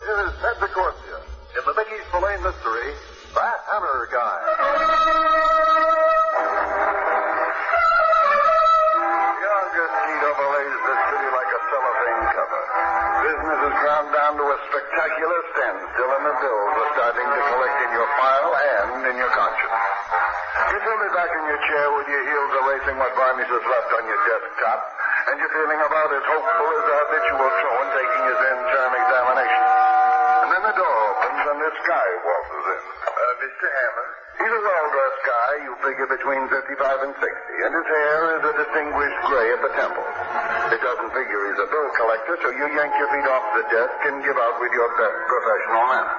here's Ted DeCorsia in the Mickey's Filet Mystery, That Hammer Guy. Young mosquito belays this city like a cellophane cover. Business has ground down to a spectacular standstill, and the bills are starting to collect in your file and in your conscience. You feel me back in your chair with your heels erasing what varnish is left on your desktop, and you're feeling about as hopeful as a habitual truant taking his end-term examination. And then the door opens and this guy waltzes in. Mr. Hammer? He's a well-dressed guy, you figure between 55 and 60, and his hair is a distinguished gray at the temples. It doesn't figure he's a bill collector, so you yank your feet off the desk and give out with your best professional manner.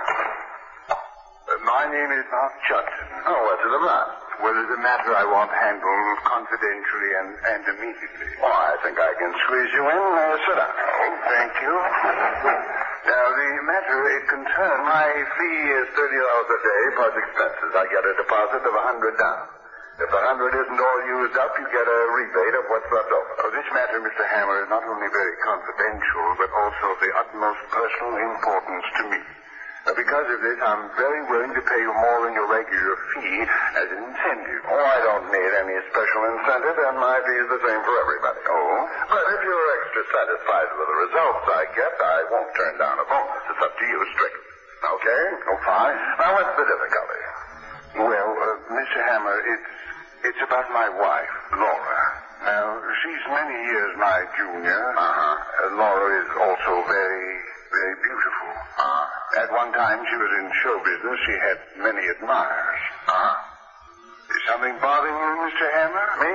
My name is Mark Judson. Oh, what's it about? Well, there's a matter I want handled confidentially and immediately. Oh, I think I can squeeze you in. Sit down. Oh, thank you. Now, the matter, it concerns... My fee is $30 a day plus expenses. I get a deposit of $100 down. If the $100 isn't all used up, you get a rebate of what's left over. Oh, this matter, Mr. Hammer, is not only very confidential, but also of the utmost personal importance to me. Because of this, I'm very willing to pay you more than your regular fee as an incentive. Oh, I don't need any special incentive, and my fee is the same for everybody. Oh? But if you're extra satisfied with the results I get, I won't turn down a bonus. It's up to you, strictly. Okay? Oh, fine. Now, what's the difficulty? Well, Mr. Hammer, it's about my wife, Laura. Now, she's many years my junior. Laura is also very, very beautiful. At one time, she was in show business. She had many admirers. Is something bothering you, Mr. Hammer? Me?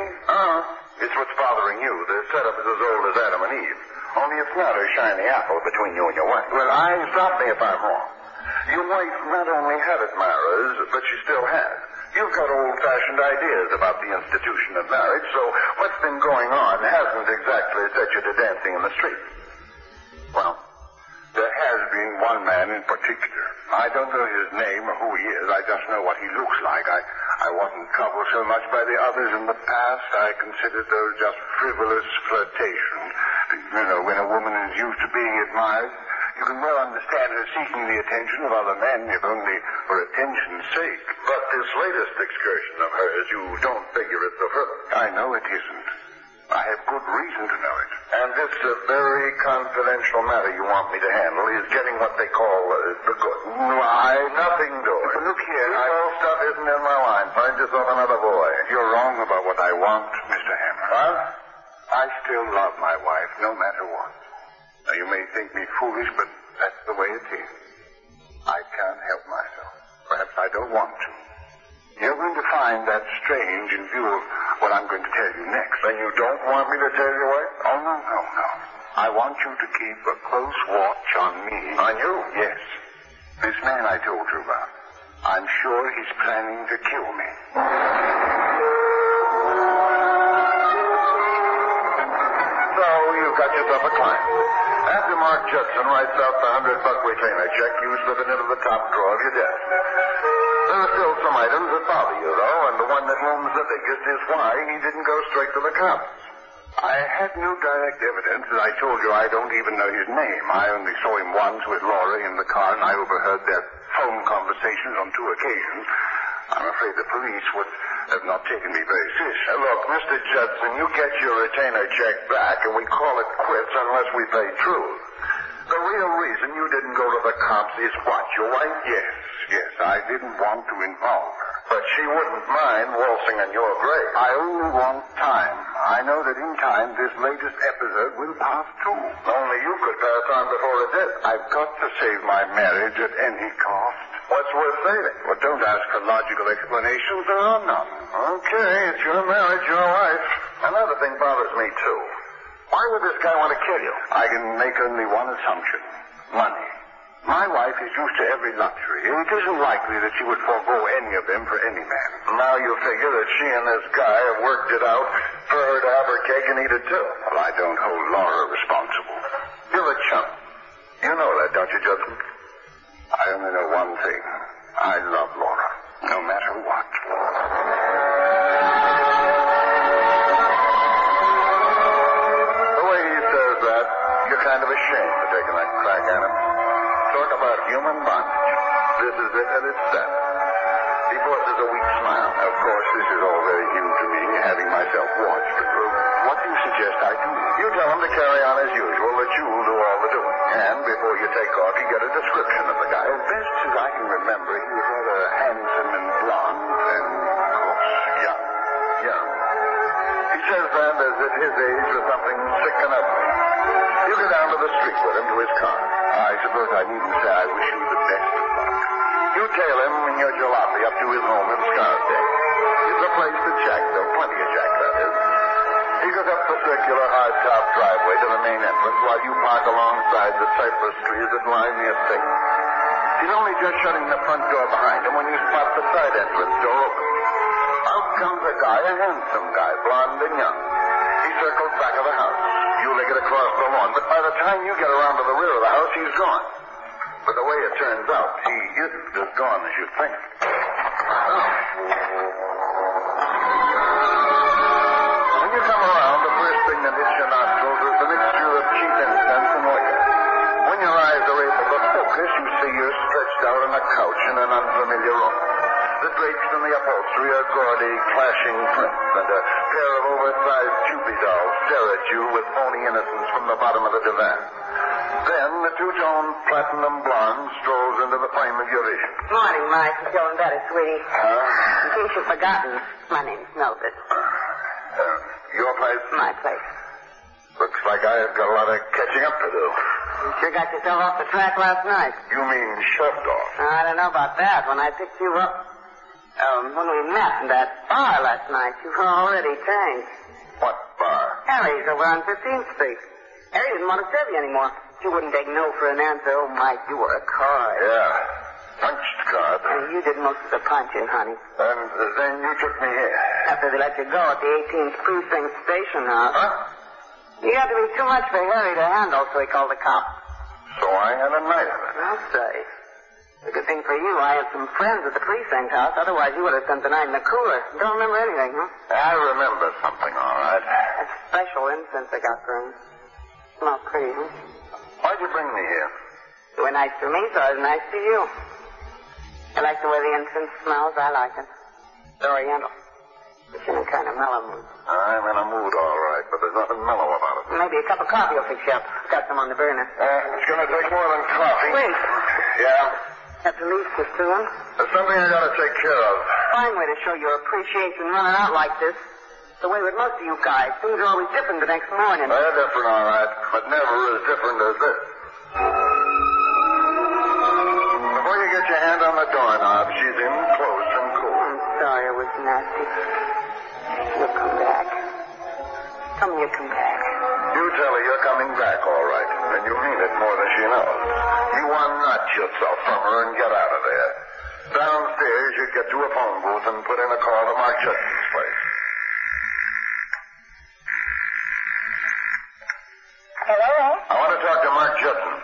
It's what's bothering you. The setup is as old as Adam and Eve. Only it's not a shiny apple between you and your wife. Well, Stop me if I'm wrong. Your wife not only had admirers, but she still has. You've got old-fashioned ideas about the institution of marriage, so what's been going on hasn't exactly set you to dancing in the street. Well, there has been one man in particular. I don't know his name or who he is. I just know what he looks like. I wasn't troubled so much by the others in the past. I considered those just frivolous flirtations. You know, when a woman is used to being admired, you can well understand her seeking the attention of other men, if only for attention's sake. But this latest excursion of hers, you don't figure it's so frivolous. I know it isn't. I have good reason to know it. And this very confidential matter you want me to handle is getting what they call the good. Why? Nothing doing. Look here, This old stuff isn't in my line. Find yourself another boy. You're wrong about what I want, Mr. Hammer. What? I still love my wife, no matter what. Now, you may think me foolish, but that's the way it is. I can't help myself. Perhaps I don't want to. You're going to find that strange in view of what I'm going to tell you next. Then you don't want me to tell you what? Oh, no. I want you to keep a close watch on me. On you? Yes. This man I told you about. I'm sure he's planning to kill me. So you've got yourself a client. After Mark Judson writes out the $100 retainer check, you slip it into the top drawer of your desk. There are still some items that bother you, though, and the one that looms the biggest is why he didn't go straight to the cops. I had no direct evidence. As I told you, I don't even know his name. I only saw him once with Laura in the car, and I overheard their phone conversations on 2 occasions. I'm afraid the police would have not taken me very seriously. Look, Mr. Judson, you get your retainer check back, and we call it quits unless we pay truth. The real reason you didn't go to the cops is what, your wife? Yes. I didn't want to involve her. But she wouldn't mind waltzing on your grave. I only want time. I know that in time this latest episode will pass too. Only you could pass on before it did. I've got to save my marriage at any cost. What's worth saving? Well, don't ask for logical explanations. There are none. Okay, it's your marriage, your wife. Another thing bothers me, too. Why would this guy want to kill you? I can make only one assumption. Money. My wife is used to every luxury. It isn't likely that she would forego any of them for any man. Now you figure that she and this guy have worked it out for her to have her cake and eat it, too. Well, I don't hold Laura responsible. You're a chump. You know that, don't you, Judson? I only know one thing. I love Laura, no matter what. The way he says that, you're kind of ashamed for taking that crack at him. Sort about human bondage. This is it at its best. He forces a weak smile. Of course, this is all very new to me, having myself watched. What do you suggest I do? You tell him to carry on as usual, that you'll do all the doing. And before you take off, you get a description of the guy. As best as I can remember, he was rather handsome and blonde, and, of course, young. Young. He says that as if his age was something sick and ugly. You go down to the street with him to his car. I suppose I needn't say I wish you the best of luck. You tail him in your jalopy up to his home in Scarsdale. It's a place to jack, though. Plenty of jack, that is. He goes up the circular hard-top driveway to the main entrance while you park alongside the cypress trees that line the estate. He's only just shutting the front door behind him when you spot the side entrance door open. Out comes a guy, a handsome guy, blonde and young. He circles back of the house. You leg it across the lawn, but by the time you get around to the rear of the house, he's gone. But the way it turns out, he isn't as gone as you think. When you come around, the first thing that hits your nostrils is the mixture of cheap incense and liquor. When your eyes are able to focus, you see you're stretched out on a couch in an unfamiliar room. The drapes and the upholstery are gaudy, clashing prints, and a pair of oversized Cupid dolls stare at you with phony innocence from the bottom of the divan. Then the two-tone platinum blonde strolls into the frame of your vision. Morning, Mike. You're feeling better, sweetie. In case you've forgotten, my name's Mildred. Your place? My place. Looks like I've got a lot of catching up to do. You sure got yourself off the track last night. You mean shoved off? I don't know about that. When I picked you up, when we met in that bar last night, you were already tanked. What bar? Harry's over on 15th Street. Harry didn't want to serve you anymore. You wouldn't take no for an answer. Oh, Mike, you were a card. Yeah. Punched card. You did most of the punching, honey. And then you took me here. After they let you go at the 18th Precinct Station House. Huh? You got to be too much for Harry to handle, so he called the cops. So I had a night of it. I'll say. The good thing for you, I had some friends at the precinct house. Otherwise, you would have spent the night in the cooler. Don't remember anything, huh? I remember something, all right. A special incense I got for him. Smells pretty, huh? Why'd you bring me here? You were nice to me, so I was nice to you. I like the way the incense smells. I like it. It's oriental. It's in a kind of mellow mood. I'm in a mood, all right, but there's nothing mellow about it. Maybe a cup of coffee will fix you up. Got some on the burner. It's going to take more than coffee. Wait. Yeah? Have to leave so soon? There's something I got to take care of. Fine way to show your appreciation running out like this. The way with most of you guys, things are always different the next morning. They're different, all right, but never as different as this. Before you get your hand on the doorknob, she's in close and cool. I'm sorry it was nasty. You'll come back. Tell me you'll come back. You tell her you're coming back, all right, and you mean it more than she knows. You unnot yourself from her and get out of there. Downstairs, you get to a phone booth and put in a call to Mark Judson's place. Hello? I want to talk to Mark Judson.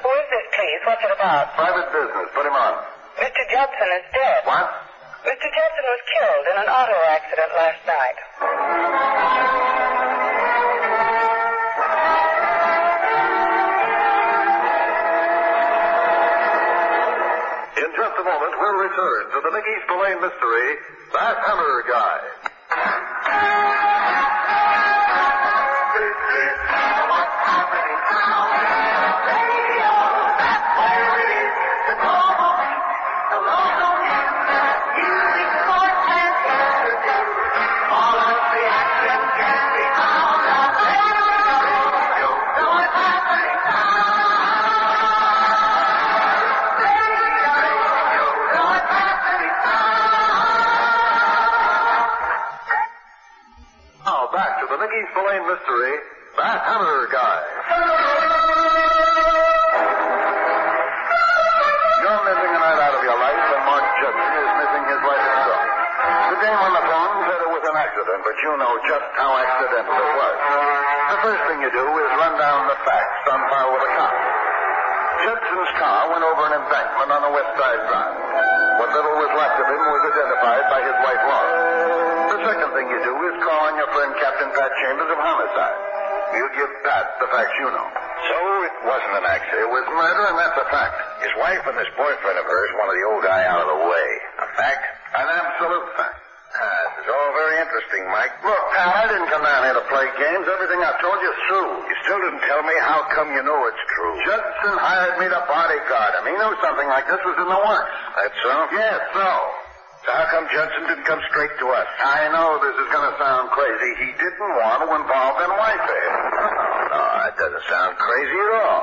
Who is this, please? What's it about? Private business. Put him on. Mr. Judson is dead. What? Mr. Judson was killed in an auto accident last night. In just a moment, we'll return to the Mickey Spillane mystery, That Hammer Guy. Mickey Spillane mystery, That Hammer Guy. You're missing a night out of your life, and Mark Judson is missing his life itself. The dame on the phone said it was an accident, but you know just how accidental it was. The first thing you do is run down the facts on file with a cop. Judson's car went over an embankment on the West Side Drive. What little was left of him was identified by his wife, Laura. The second thing you do is call on your friend Captain Pat Chambers of Homicide. You give Pat the facts you know. So It wasn't an accident. It was murder, and that's a fact. His wife and this boyfriend of hers wanted the old guy out of the way. A fact? An absolute fact. This is all very interesting, Mike. Look, pal, I didn't come down here to play games. Everything I told you is true. You still didn't tell me how come you know it's true. Judson hired me to bodyguard him. He knew something like this was in the works. That's so? Yes, so. So how come Judson didn't come straight to us? I know this is going to sound crazy. He didn't want to involve them wifey. No, that doesn't sound crazy at all.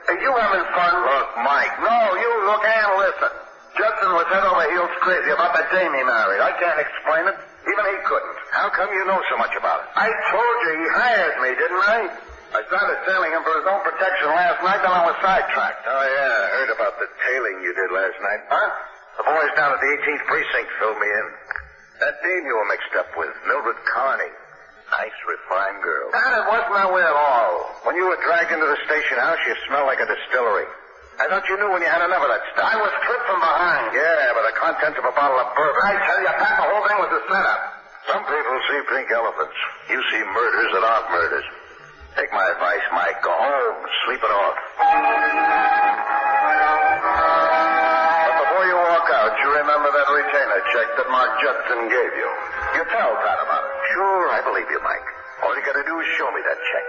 Are you having fun? Look, Mike. No, you look and listen. Judson was head over heels crazy about that dame he married. I can't explain it. Even he couldn't. How come you know so much about it? I told you he hired me, didn't I? I started tailing him for his own protection last night, then I was sidetracked. Oh, yeah, I heard about the tailing you did last night. Huh? The boys down at the 18th Precinct filled me in. That dame you were mixed up with, Mildred Carney. Nice, refined girl. God, it wasn't that way at all. When you were dragged into the station house, you smelled like a distillery. I thought you knew when you had enough of that stuff. I was tripped from behind. Yeah, but the contents of a bottle of bourbon. I tell you, Pat, the whole thing was a setup. Some people see pink elephants. You see murders that aren't murders. Take my advice, Mike. Go home. Sleep it off. But before you walk out, you remember that retainer check that Mark Judson gave you. You tell Pat about it. Sure, I believe you, Mike. All you gotta do is show me that check.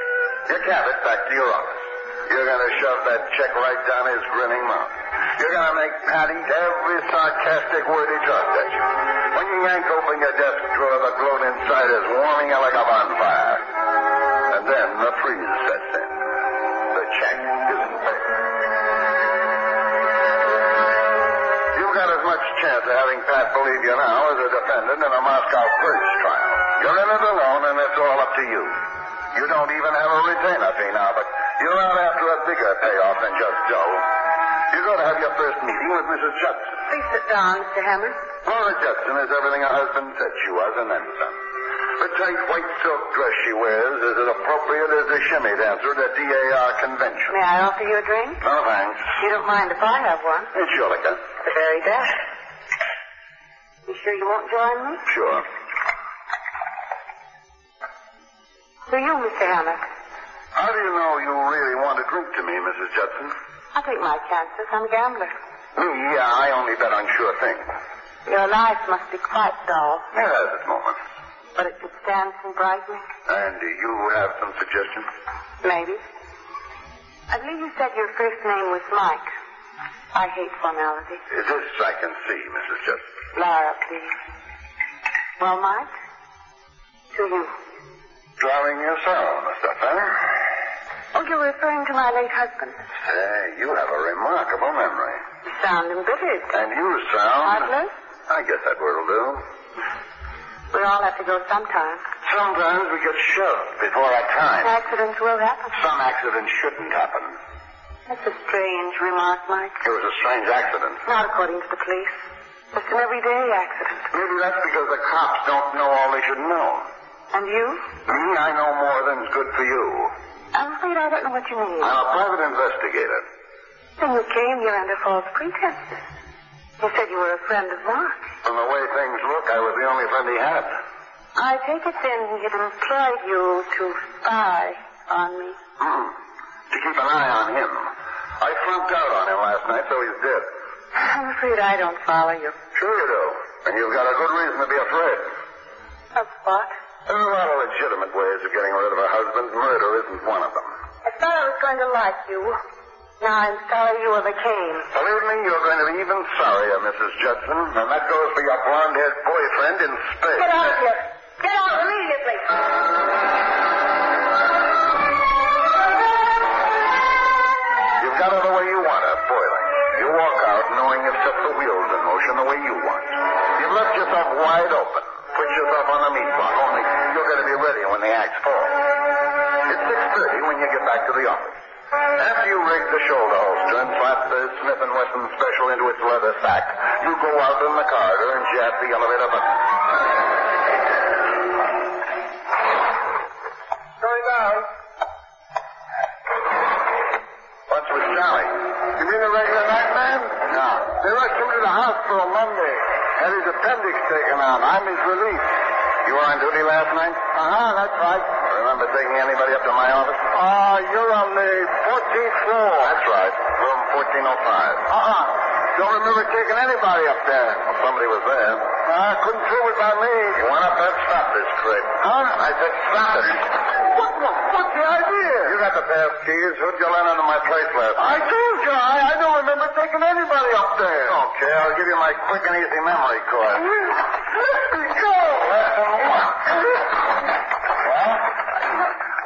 You have it back to your office. You're going to shove that check right down his grinning mouth. You're going to make Pat eat every sarcastic word he dropped at you. When you yank open your desk drawer, the gloat inside is warming you like a bonfire. And then the freeze sets in. The check isn't paid. You've got as much chance of having Pat believe you now as a defendant in a Moscow bridge trial. You're in it alone, and it's all up to you. You don't even have a retainer fee now, but you're out after a bigger payoff than just dough. You're going to have your first meeting with Mrs. Judson. Please sit down, Mr. Hammond. Laura Judson is everything her husband said she was, and then some. The tight white silk dress she wears is as appropriate as a shimmy dancer at a DAR convention. May I offer you a drink? No, thanks. You don't mind if I have one? Sure, Lica. The very best. You sure you won't join me? Sure. Who are you, Mr. Hammond? How do you know you really want to drink to me, Mrs. Judson? I'll take my chances. I'm a gambler. Me? Yeah, I only bet on sure things. Your life must be quite dull, It has its moments. but it could stand some brightening. And you have some suggestions? Maybe. I believe you said your first name was Mike. I hate formality. This I can see, Mrs. Judson. Laura, please. Well, Mike, to you. Drawing your sound, Mr. Fenner. Oh, you're referring to my late husband. Say, you have a remarkable memory. You sound embittered. And you sound... Heartless? I guess that word will do. We all have to go sometime. Sometimes we get shoved before our time. Accidents will happen. Some accidents shouldn't happen. That's a strange remark, Mike. It was a strange accident. Not according to the police. Just an everyday accident. Maybe that's because the cops don't know all they should know. And you? Me, I know more than's good for you. I'm afraid I don't know what you mean. I'm a private investigator. Then you came here under false pretenses. You said you were a friend of Mark. From the way things look, I was the only friend he had. I take it then he'd employed you to spy on me. To keep an eye on him. I flunked out on him last night, so he's dead. I'm afraid I don't follow you. Sure you do. And you've got a good reason to be afraid. Of what? There are a lot of legitimate ways of getting rid of a husband. Murder isn't one of them. I thought I was going to like you. Now I'm sorry you ever came. Believe me, you're going to be even sorrier, Mrs. Judson. And that goes for your blonde-haired boyfriend in spades. Get out of here. Get out immediately. You've got it the way you want it, boiling. You walk out knowing you've set the wheels in motion the way you want. You've left yourself wide open. Put yourself on the meat block, only you're going to be ready when the axe falls. It's 6:30 when you get back to the office. After you rig the shoulder holster and slap the Smith & Wesson special into its leather sack, you go out in the corridor and jab the elevator button. Going down. What's with Sally? You mean the regular night man? No. They rushed him to the hospital Monday. Had his appendix taken out. I'm his relief. You were on duty last night? That's right. Remember taking anybody up to my office? You're on the 14th floor. That's right. Room 1405. Don't remember taking anybody up there. Well, somebody was there. I couldn't prove it by me. You went up there and stopped this crate. Huh? I said stop it. What's the idea? You got the pass keys. Who'd you let into my place last night? I told you. I don't remember taking anybody up there. Okay, I'll give you my quick and easy memory course. Let me go. Lesson one. Well,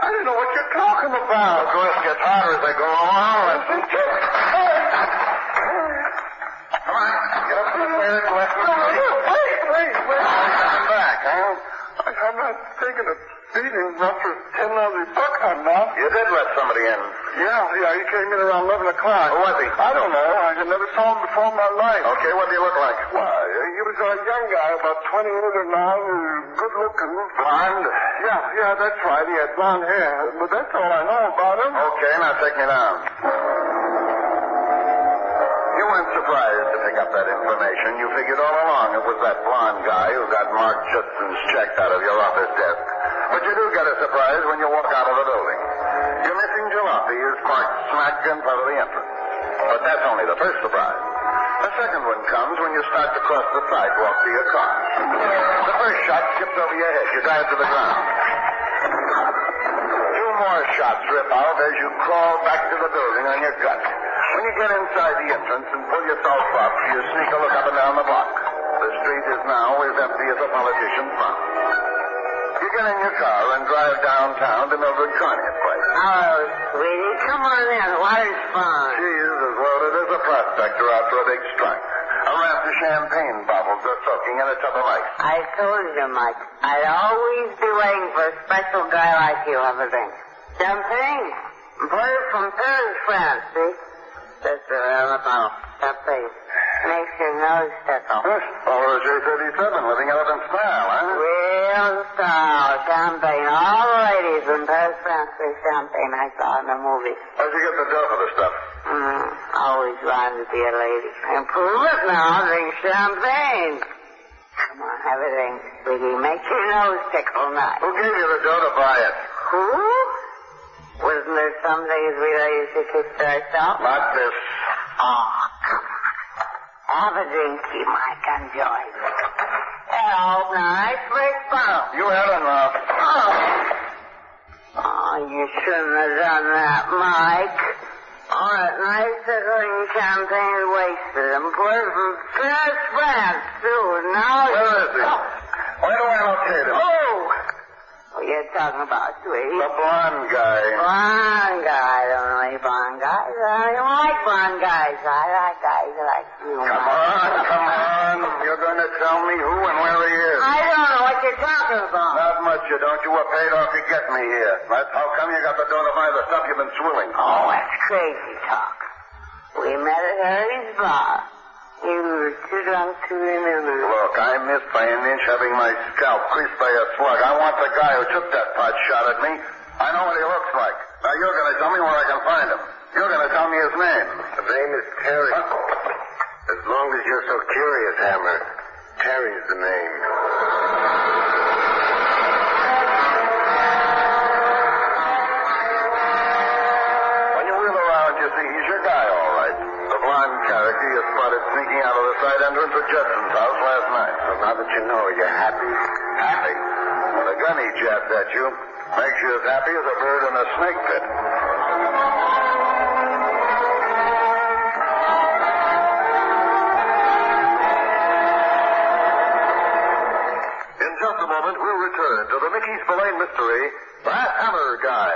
I don't know what you're talking about. The course gets harder as they go along. Lesson two. Come on, get up there. Wait. Come back, huh? I'm not taking a beating not for 10 lousy bucks, I'm not. You did let somebody in. Yeah, he came in around 11 o'clock. Who was he? I don't know. I had never saw him before in my life. Okay, what did he look like? Why, he was a young guy, about 28 or 9, good looking. Blonde? Yeah, that's right. He had blonde hair. But that's all I know about him. Okay, now take me down. You weren't surprised to pick up that information. You figured all along it was that blonde guy who got Mark Judson's check out of your office desk. But you do get a surprise when you walk out of the building. Your missing jalopy is parked smack in front of the entrance. But that's only the first surprise. The second one comes when you start to cross the sidewalk to your car. The first shot skips over your head. You dive to the ground. 2 more shots rip out as you crawl back to the building on your gut. When you get inside the entrance and pull yourself up, you sneak a look up and down the block. The street is now as empty as a politician's mouth. You get in your car and drive downtown to Mildred Carney's place. Oh, sweetie, come on in. What is fun? She's as loaded as a prospector out for a big strike. A raft of champagne bottles are soaking in a tub of ice. I told you, Mike, I'd always be waiting for a special guy like you, have a drink. Champagne? Imported from Paris, France, see? Just around the bottle. Champagne. Makes your nose tickle. Or a J-37 living out in style, huh? Real style. Champagne. All the ladies in Paris, France drink champagne I saw in the movie. How'd you get the dough for the stuff? Always wanted to be a lady. Improve it now. Drink champagne. Come on, have a drink, sweetie. Make your nose tickle nice. Who gave you the dough to buy it? Who? Wasn't there some days we ladies could kiss ourselves? Not this. Oh, come on. Have a drink, you might enjoy it. Hello, nice big bottle. You had enough. Oh, you shouldn't have done that, Mike. All that nice tickling champagne is wasted. Imported from Paris, France, too. Now where is he? Where do I locate him? What are you talking about, sweetie? The blonde guy. Blonde guy. I don't know any blonde guys. I don't like blonde guys. I like guys like you. Come on. You're going to tell me who and where he is. I don't know what you're talking about. Not much, you don't. You were paid off to get me here. That's how come you got the dough to buy the stuff you've been swilling. Oh, that's crazy talk. We met at Harry's bar. You were too drunk to remember. Look, I missed by an inch having my scalp creased by a slug. I want the guy who took that pot shot at me. I know what he looks like. Now you're going to tell me where I can find him. You're going to tell me his name. The name is Terry. As long as you're so curious, Hammer, Terry's the name. When you wheel around, you see he's your guy, all right. The blonde character you spotted sneaking out of the side entrance of Judson's house last night. So now that you know, you're happy? Happy? Well, the gun he jabbed at you makes you as happy as a bird in a snake pit. In just a moment, we'll return to the Mickey Spillane mystery, That Hammer Guy.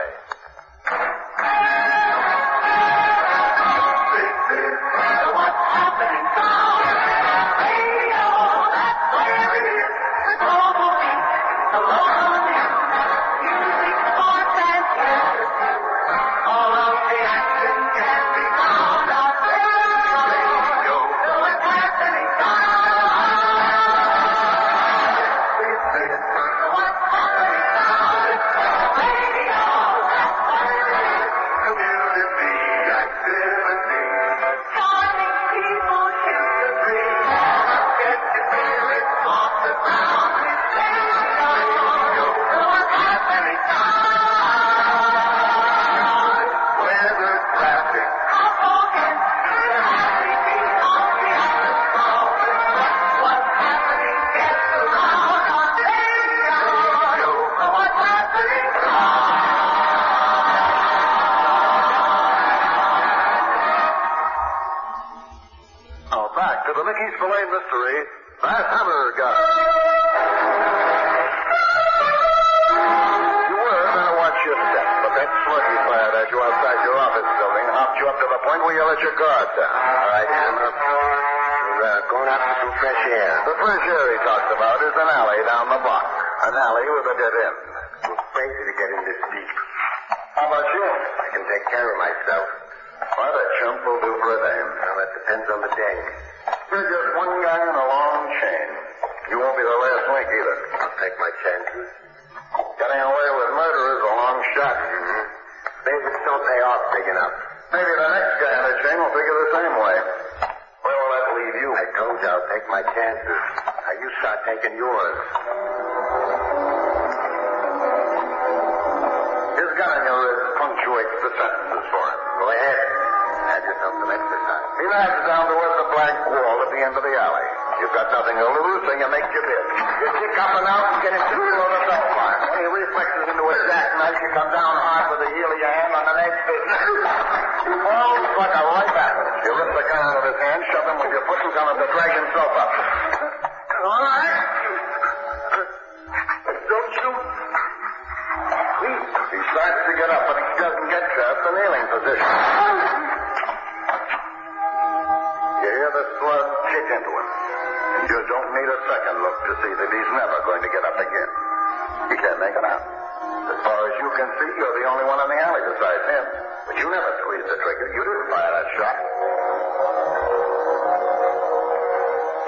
the hammer gun. You were going to watch your step, but that slug he fired at you outside your office building hopped you up to the point where you let your guard down. All right, Hammer. We're going out for some fresh air. The fresh air he talks about is an alley down the block. An alley with a dead end. I'm crazy to get in this deep. How about you? I can take care of myself. What a chump will do for a dame. Well, that depends on the day. You're just one guy in a long chain. You won't be the last link either. I'll take my chances. Getting away with murder is a long shot. Mm-hmm. Maybe it don't pay off big enough. Maybe the next guy in the chain will figure the same way. Where will that leave you? I told you I'll take my chances. Now you start taking yours. His gun in your wrist punctuates the sentences for him. Go ahead. Have yourself some exercise. He knives down towards the blank wall at the end of the alley. You've got nothing to lose, so you make your bid. You kick up and out and get into the middle of the belt line. When he reflexes into a jackknife, you come down hard with the heel of your hand on the next bit. He falls like a right back. You rip the gun out of his hand, shove him with your foot, and tell him to drag himself up. All right. Don't shoot. He starts to get up, but he doesn't get past the kneeling position. You hear the slug kick into him. You don't need a second look to see that he's never going to get up again. You can't make it out. As far as you can see, you're the only one in the alley besides him. But you never squeezed the trigger. You didn't fire that shot.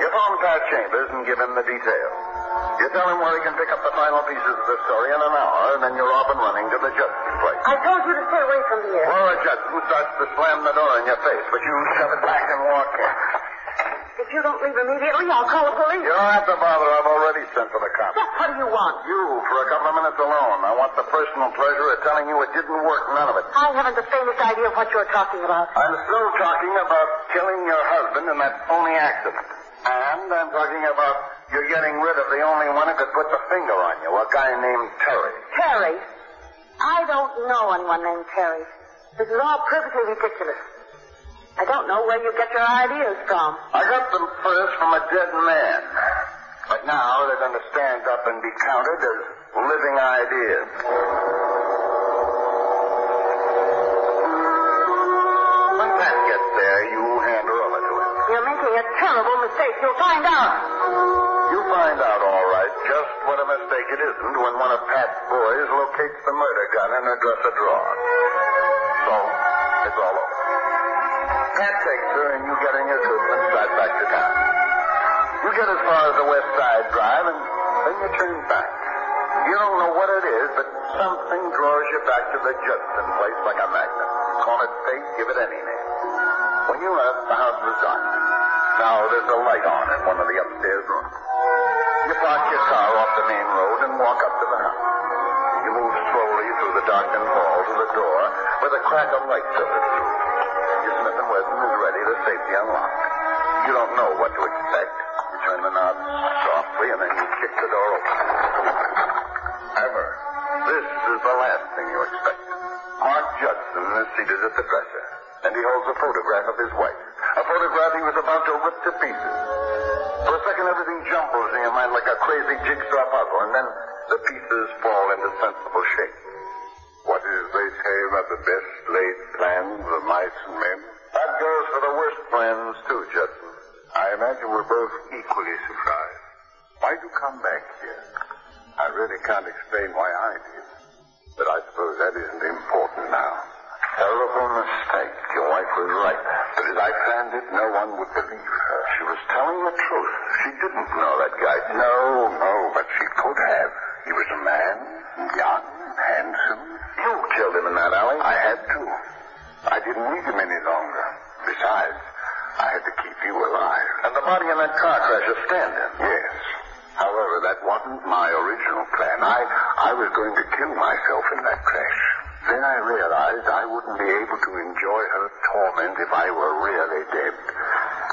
You phone Pat Chambers and give him the details. You tell him where he can pick up the final pieces of the story in an hour, and then you're off and running to the Judson place. I told you to stay away from here. Laura Judson starts to slam the door in your face, but you shove it back and walk in. If you don't leave immediately, I'll call the police. You don't have to bother. I've already sent for the cops. Just what do you want? You, for a couple of minutes alone. I want the personal pleasure of telling you it didn't work, none of it. I haven't the faintest idea of what you're talking about. I'm still talking about killing your husband in that phony accident. And I'm talking about you getting rid of the only one who could put the finger on you, a guy named Terry. Terry? I don't know anyone named Terry. This is all perfectly ridiculous. I don't know where you get your ideas from. I got them first from a dead man. But now they're going to stand up and be counted as living ideas. When Pat gets there, you hand her over to him. You're making a terrible mistake. You'll find out. You find out, all right, just what a mistake it isn't when one of Pat's boys locates the murder gun in her dresser drawer. So, it's all over. Pat takes her and you get in your coupe and start back to town. You get as far as the West Side Drive and then you turn back. You don't know what it is, but something draws you back to the Judson place like a magnet. Call it fate, give it any name. When you left, the house was dark. Now there's a light on in one of the upstairs rooms. You park your car off the main road and walk up to the house. You move slowly through the darkened hall to the door where the crack of light filters through. Your Smith & Wesson is ready, the safety unlocked. You don't know what to expect. You turn the knob softly and then you kick the door open. However, this is the last thing you expect. Mark Judson is seated at the dresser, and he holds a photograph of his wife. A photograph he was about to rip to pieces. For a second, everything jumbles in your mind like a crazy jigsaw puzzle, and then the pieces fall into sensible shape. What is they say about the best laid plans of mice and men? That goes for the worst plans, too, Judson. I imagine we're both equally surprised. Why'd you come back here? I really can't explain why I did. But I suppose that isn't important now. Terrible mistake. Your wife was right. But as I planned it, no one would believe her. She was telling the truth. She didn't know that guy. No, but she could have. He was a man, young, handsome. You killed him in that alley. I had to. I didn't need him any longer. Besides, I had to keep you alive. And the body in that car crash is standing. Yes. However, that wasn't my original plan. I was going to kill myself in that crash. Then I realized I wouldn't be able to enjoy her torment if I were really dead.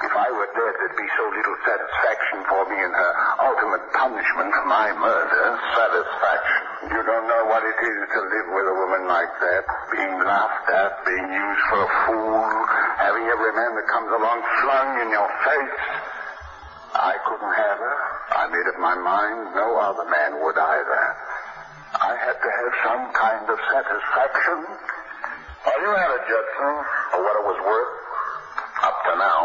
If I were dead, there'd be so little satisfaction for me in her ultimate punishment for my murder. Satisfaction. You don't know what it is to live with a woman like that, being laughed at, being used for a fool, having every man that comes along flung in your face. I couldn't have her. I made up my mind no other man would either. I had to have some kind of satisfaction. Well, you had it, Judson, for what it was worth. Up to now.